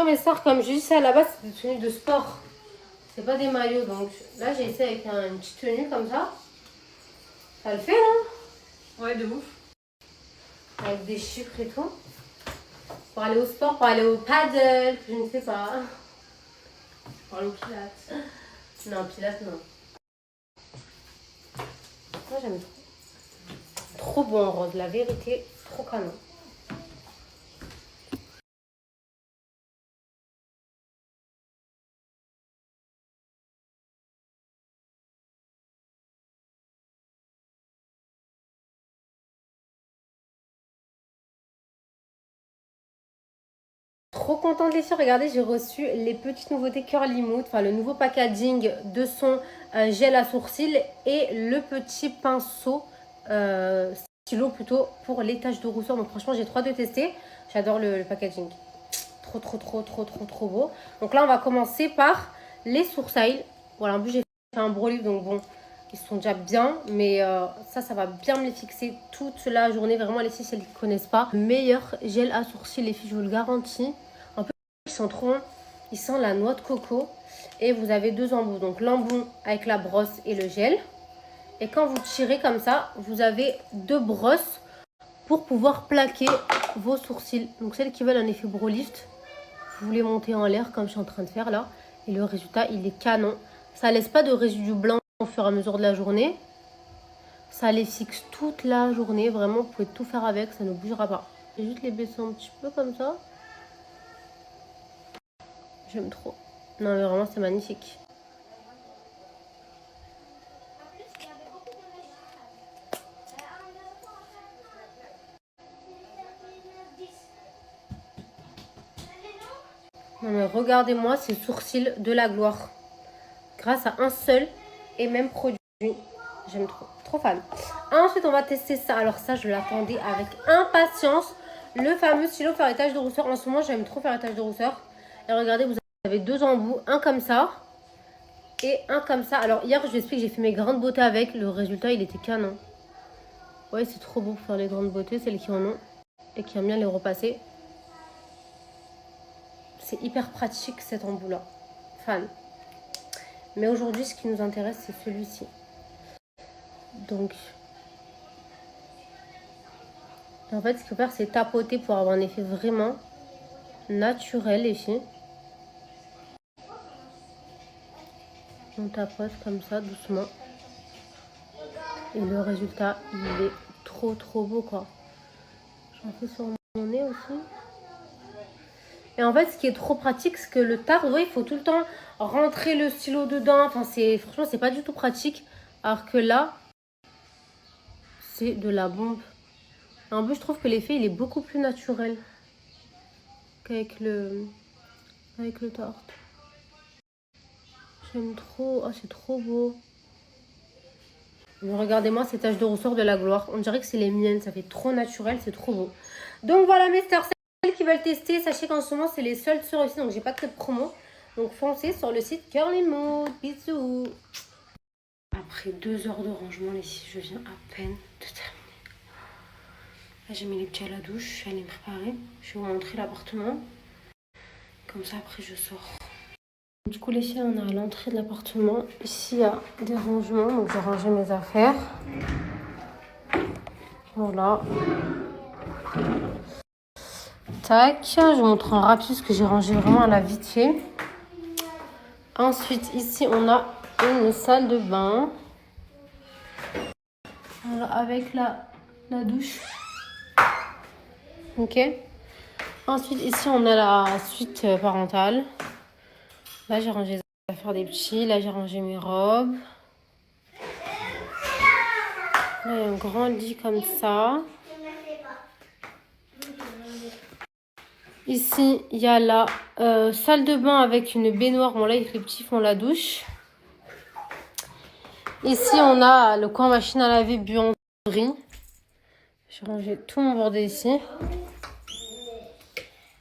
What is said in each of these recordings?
Mes soeurs, comme je disais à la base, c'est des tenues de sport. C'est pas des maillots. Donc là, j'ai essayé avec une petite tenue comme ça. Ça le fait, là? Ouais, de ouf. Avec des chiffres et tout. Pour aller au sport, pour aller au paddle, je ne sais pas. Pour aller au pilates. Non, pilates, non. Moi, j'aime trop. Trop bon en rose, la vérité, trop canon. Trop contente les filles, regardez, j'ai reçu les petites nouveautés Curly Mood, enfin le nouveau packaging de son gel à sourcils et le petit pinceau, stylo plutôt, pour les taches de rousseur. Donc franchement, j'ai trop hâte de tester. J'adore le packaging. Trop beau. Donc là, on va commencer par les sourcils. Voilà, en plus, j'ai fait un gros livre, donc bon, ils sont déjà bien. Mais ça va bien me les fixer toute la journée. Vraiment, les filles, si elles ne connaissent pas, le meilleur gel à sourcils, les filles, je vous le garantis. En plus, ils sont trop bons. Ils sentent la noix de coco. Et vous avez deux embouts. Donc l'embout avec la brosse et le gel. Et quand vous tirez comme ça, vous avez deux brosses pour pouvoir plaquer vos sourcils. Donc celles qui veulent un effet brow lift, vous les montez en l'air comme je suis en train de faire là. Et le résultat, il est canon. Ça laisse pas de résidus blancs au fur et à mesure de la journée. Ça les fixe toute la journée. Vraiment, vous pouvez tout faire avec, ça ne bougera pas. Je vais juste les baisser un petit peu comme ça. J'aime trop. Non mais vraiment, c'est magnifique. Non mais regardez-moi ces sourcils de la gloire. Grâce à un seul et même produit. J'aime trop. Trop fan. Ensuite, on va tester ça. Alors ça, je l'attendais avec impatience. Le fameux stylo faire les taches de rousseur. En ce moment, j'aime trop faire les taches de rousseur. Et regardez, vous avez deux embouts. Un comme ça et un comme ça. Alors hier, je vous explique, j'ai fait mes grains de beauté avec. Le résultat, il était canon. Ouais, c'est trop beau pour faire les grains de beauté. Celles qui en ont et qui aiment bien les repasser. C'est hyper pratique cet embout-là. Fan. Mais aujourd'hui, ce qui nous intéresse, c'est celui-ci. Donc, en fait, ce qu'il faut faire, c'est tapoter pour avoir un effet vraiment naturel, les filles. On tapote comme ça, doucement. Et le résultat, il est trop beau, quoi. J'en fais sur mon nez aussi. Et en fait, ce qui est trop pratique, c'est que le tard, vous voyez, il faut tout le temps rentrer le stylo dedans. Enfin, franchement, c'est pas du tout pratique. Alors que là, c'est de la bombe. Et en plus, je trouve que l'effet, il est beaucoup plus naturel qu'avec le tarte. J'aime trop. Oh, c'est trop beau. Mais regardez-moi ces taches de rousseur de la gloire. On dirait que c'est les miennes. Ça fait trop naturel. C'est trop beau. Donc voilà mes stars. Celles qui veulent tester, sachez qu'en ce moment, c'est les seuls sur le site. Donc j'ai pas de code promo. Donc foncez sur le site Curly Mood. Bisous. Après 2 heures de rangement, les filles, je viens à peine de terminer. Là, j'ai mis les petits à la douche. Je suis allée me préparer. Je vais vous montrer l'appartement. Comme ça, après, je sors. Du coup, les filles, on est à l'entrée de l'appartement. Ici, il y a des rangements. Donc, j'ai rangé mes affaires. Voilà. Tac. Je vous montre en rapide ce que j'ai rangé vraiment à la vite fait. Ensuite, ici, on a une salle de bain. Voilà, avec la douche. Ok. Ensuite, ici, on a la suite parentale. Là, j'ai rangé les affaires des petits. Là, j'ai rangé mes robes. Là, il y a un grand lit comme ça. Ici, il y a la salle de bain avec une baignoire. Bon, là, les petits font la douche. Ici, on a le coin machine à laver buanderie. J'ai rangé tout mon bordel ici.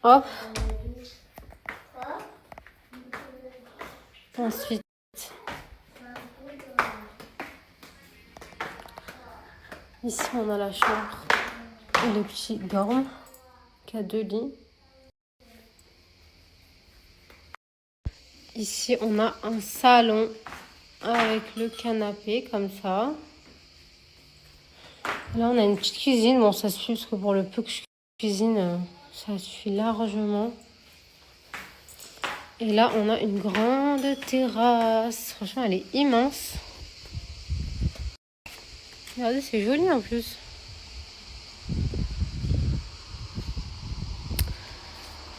Hop. Ensuite, ici, on a la chambre où les petits dorment, qui a 2 lits. Ici, on a un salon avec le canapé comme ça. Là, on a une petite cuisine. Bon, ça suffit parce que pour le peu que je cuisine, ça suffit largement. Et là, on a une grande terrasse. Franchement, elle est immense. Regardez, c'est joli en plus.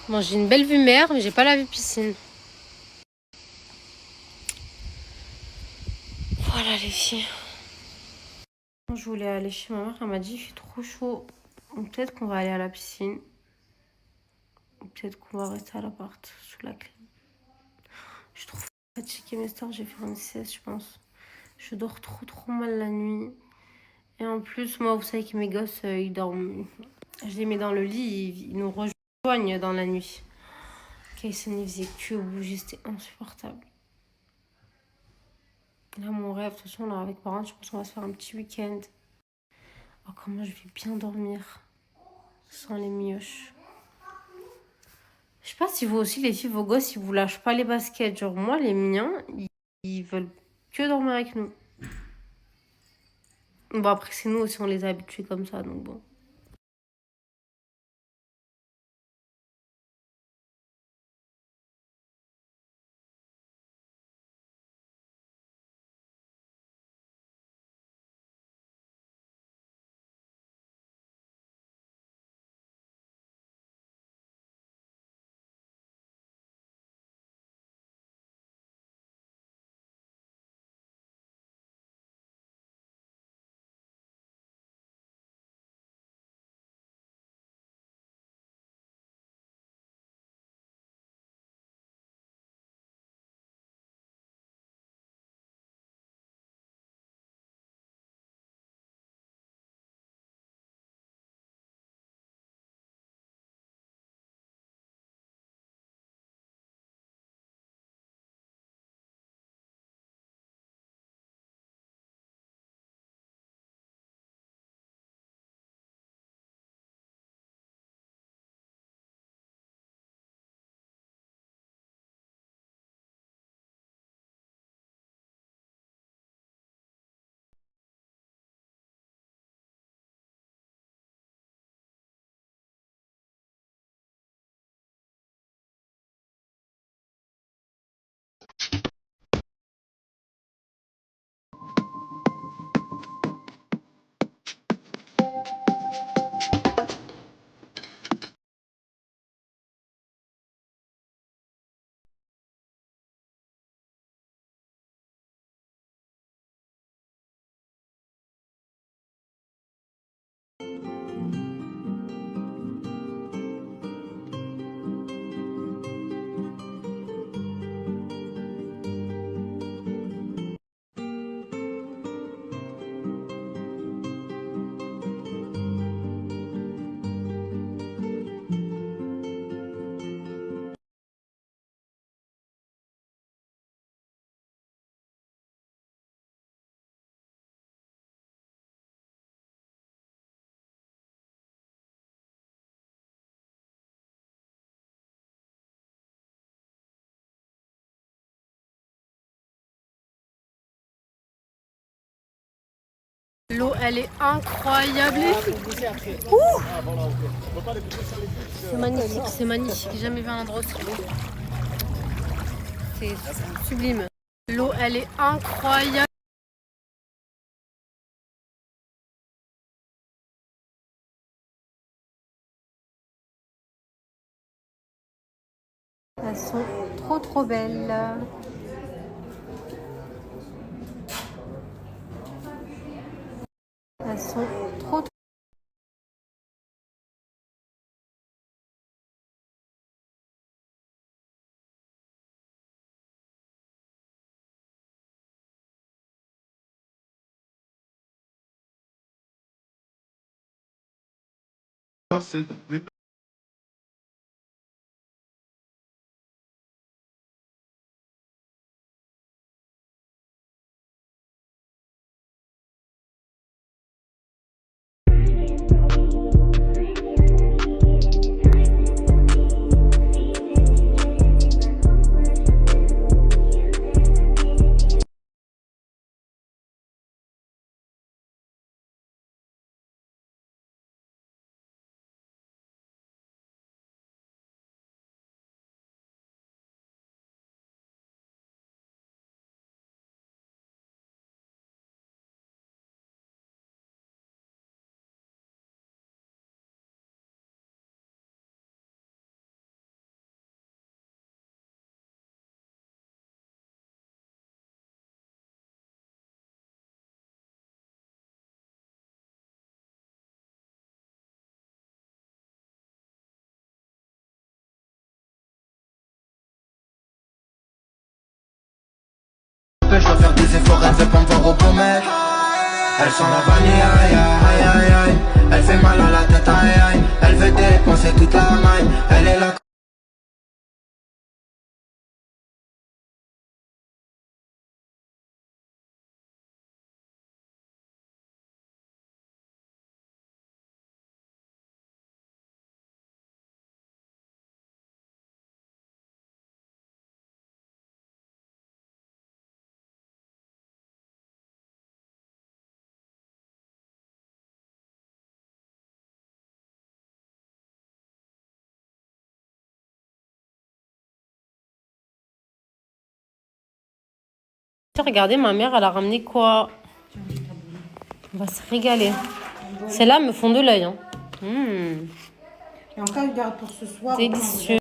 Bon, j'ai une belle vue mer, mais j'ai pas la vue piscine. Voilà les filles. Je voulais aller chez ma mère, elle m'a dit il fait trop chaud. Peut-être qu'on va aller à la piscine. Peut-être qu'on va rester à l'appart sous la clim. Je suis trop fatiguée, mes stars, j'ai fait une sieste, je pense. Je dors trop mal la nuit. Et en plus, moi, vous savez que mes gosses, ils dorment. Je les mets dans le lit, ils nous rejoignent dans la nuit. Kaysen, il faisait que bouger, c'était insupportable. Là, mon rêve, de toute façon, là, avec parents, je pense qu'on va se faire un petit week-end. Oh, comment je vais bien dormir sans les mioches. Je sais pas si vous aussi, les filles, vos gosses, ils vous lâchent pas les baskets. Genre, moi, les miens, ils veulent que dormir avec nous. Bon, après, c'est nous aussi, on les a habitués comme ça, donc bon. L'eau, elle est incroyable. C'est magnifique, c'est magnifique. J'ai jamais vu un endroit aussi beau. C'est sublime. L'eau, elle est incroyable. Elles sont trop belles. Elles sont trop. c'est fort, elle veut pas me voir au pommet. Elle sent la vanille, aïe aïe aïe aïe. Elle fait mal à la tête, aïe aïe. Elle veut dépenser toute la maille. Elle est là. Regardez, ma mère, elle a ramené quoi? On va se régaler. Celles-là me font de l'œil. Hein. Et encore, je garde pour ce soir. Délicieux.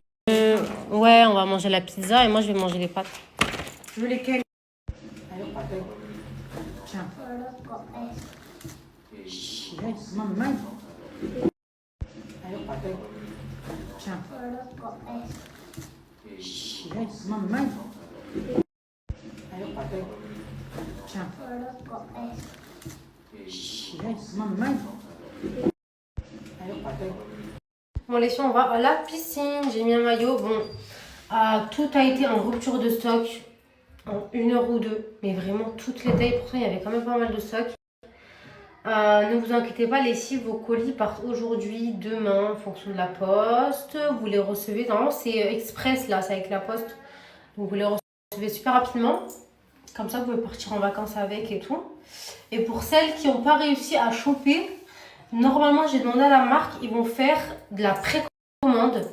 Ouais, on va manger la pizza et moi, je vais manger les pâtes. Tu veux lesquelles? Tiens. Maman. Tiens. Maman. Tiens. Maman. Bon, les filles, on va à la piscine. J'ai mis un maillot. Bon, tout a été en rupture de stock en 1 heure ou 2. Mais vraiment, toutes les tailles. Pourtant, il y avait quand même pas mal de stock. Ne vous inquiétez pas, les filles, vos colis partent aujourd'hui, demain, en fonction de la poste. Vous les recevez. Normalement, c'est express, là, c'est avec la poste. Donc, vous les recevez super rapidement. Comme ça, vous pouvez partir en vacances avec et tout. Et pour celles qui n'ont pas réussi à choper, normalement, j'ai demandé à la marque, ils vont faire de la précommande.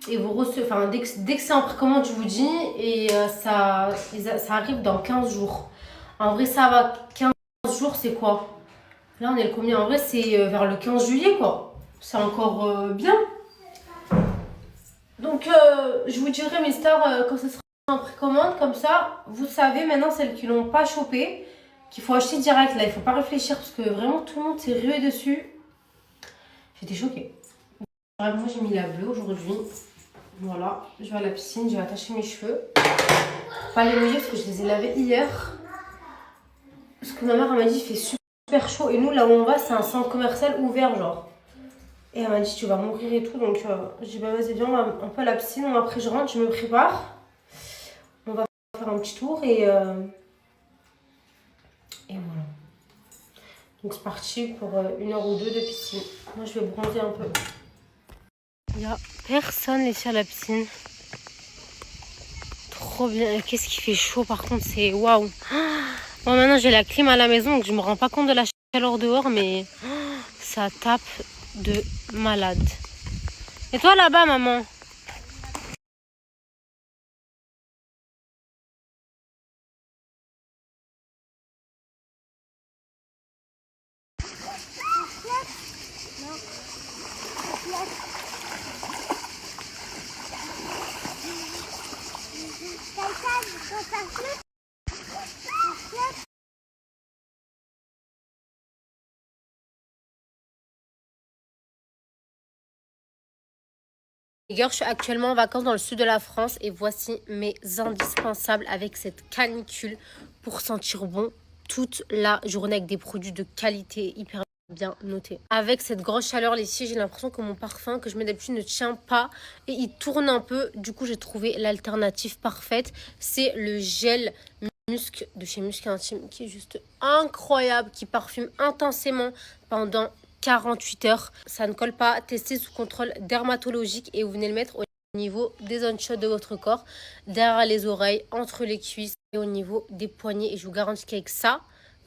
Et vous recevez, enfin, dès que c'est en précommande, je vous dis, et ça arrive dans 15 jours. En vrai, ça va, 15 jours, c'est quoi? Là, on est le combien? En vrai, c'est vers le 15 juillet, quoi. C'est encore bien. Donc, je vous dirai, mes stars, quand ça sera en précommande, comme ça, vous savez maintenant, celles qui l'ont pas chopé, qu'il faut acheter direct. Là, il faut pas réfléchir parce que vraiment, tout le monde s'est rué dessus. J'étais choquée. Moi, j'ai mis la bleue aujourd'hui. Voilà, je vais à la piscine, je vais attacher mes cheveux. Pas les mouiller parce que je les ai lavés hier. Parce que ma mère m'a dit, il fait super chaud. Et nous, là où on va, c'est un centre commercial ouvert, genre. Et elle m'a dit, tu vas mourir et tout. Donc, j'ai dit, bah vas-y, viens, on va un peu à la piscine. Après, je rentre, je me prépare. On va faire un petit tour et voilà. Donc, c'est parti pour 1 heure ou 2 de piscine. Moi, je vais bronzer un peu. Il n'y a personne ici à la piscine. Trop bien. Qu'est-ce qui fait chaud par contre, c'est waouh. Bon, maintenant j'ai la clim à la maison donc je me rends pas compte de la chaleur dehors, mais ça tape de malade. Et toi là-bas, maman? Les gars, je suis actuellement en vacances dans le sud de la France et voici mes indispensables avec cette canicule pour sentir bon toute la journée avec des produits de qualité hyper bien notés. Avec cette grosse chaleur, les filles, j'ai l'impression que mon parfum que je mets d'habitude ne tient pas et il tourne un peu. Du coup, j'ai trouvé l'alternative parfaite. C'est le gel Musc de chez Musc Intime qui est juste incroyable, qui parfume intensément pendant 48 heures. Ça ne colle pas, testé sous contrôle dermatologique et vous venez le mettre au niveau des zones chaudes de votre corps, derrière les oreilles, entre les cuisses et au niveau des poignets. Et je vous garantis qu'avec ça,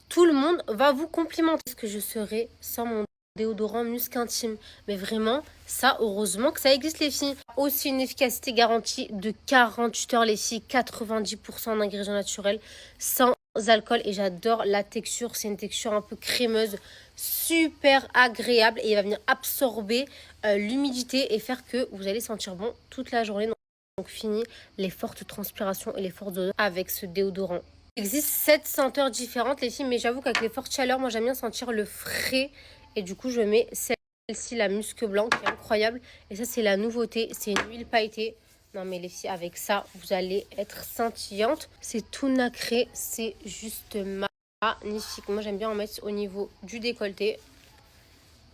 tout le monde va vous complimenter. Est-ce que je serais sans mon déodorant Musc Intime? Mais vraiment, ça, heureusement que ça existe, les filles. Aussi une efficacité garantie de 48 heures, les filles, 90% d'ingrédients naturels, sans alcool. Et j'adore la texture, c'est une texture un peu crémeuse, super agréable. Et il va venir absorber l'humidité et faire que vous allez sentir bon toute la journée. Donc fini les fortes transpirations et les fortes odeurs avec ce déodorant. Il existe 7 senteurs différentes, les filles, mais j'avoue qu'avec les fortes chaleurs, moi j'aime bien sentir le frais. Et du coup, je mets celle-ci, la musc blanc, qui est incroyable. Et ça, c'est la nouveauté. C'est une huile pailletée. Non mais les filles, avec ça, vous allez être scintillante. C'est tout nacré, c'est juste magnifique. Moi, j'aime bien en mettre au niveau du décolleté.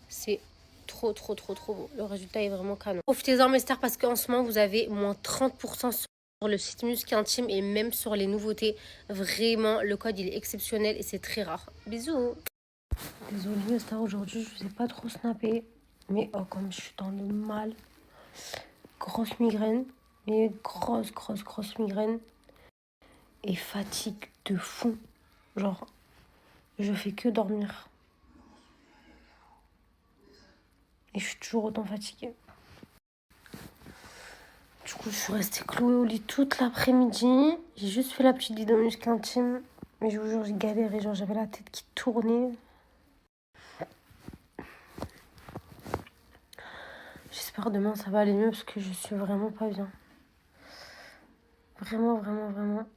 C'est trop beau. Le résultat est vraiment canon. Profitez-en mes stars parce qu'en ce moment, vous avez moins 30% sur le site Musc Intime et même sur les nouveautés. Vraiment, le code, il est exceptionnel et c'est très rare. Bisous. Désolée mes stars, aujourd'hui, je vous ai pas trop snappé. Mais oh, comme je suis dans le mal. Grosse migraine. Mais grosse migraine. Et fatigue de fou. Genre, je fais que dormir. Et je suis toujours autant fatiguée. Du coup, je suis restée clouée au lit toute l'après-midi. J'ai juste fait la petite vidéo Musc Intime. Mais je vous jure, j'ai galéré. Genre, j'avais la tête qui tournait. J'espère demain ça va aller mieux parce que je suis vraiment pas bien. Vraiment.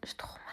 J'ai trop mal.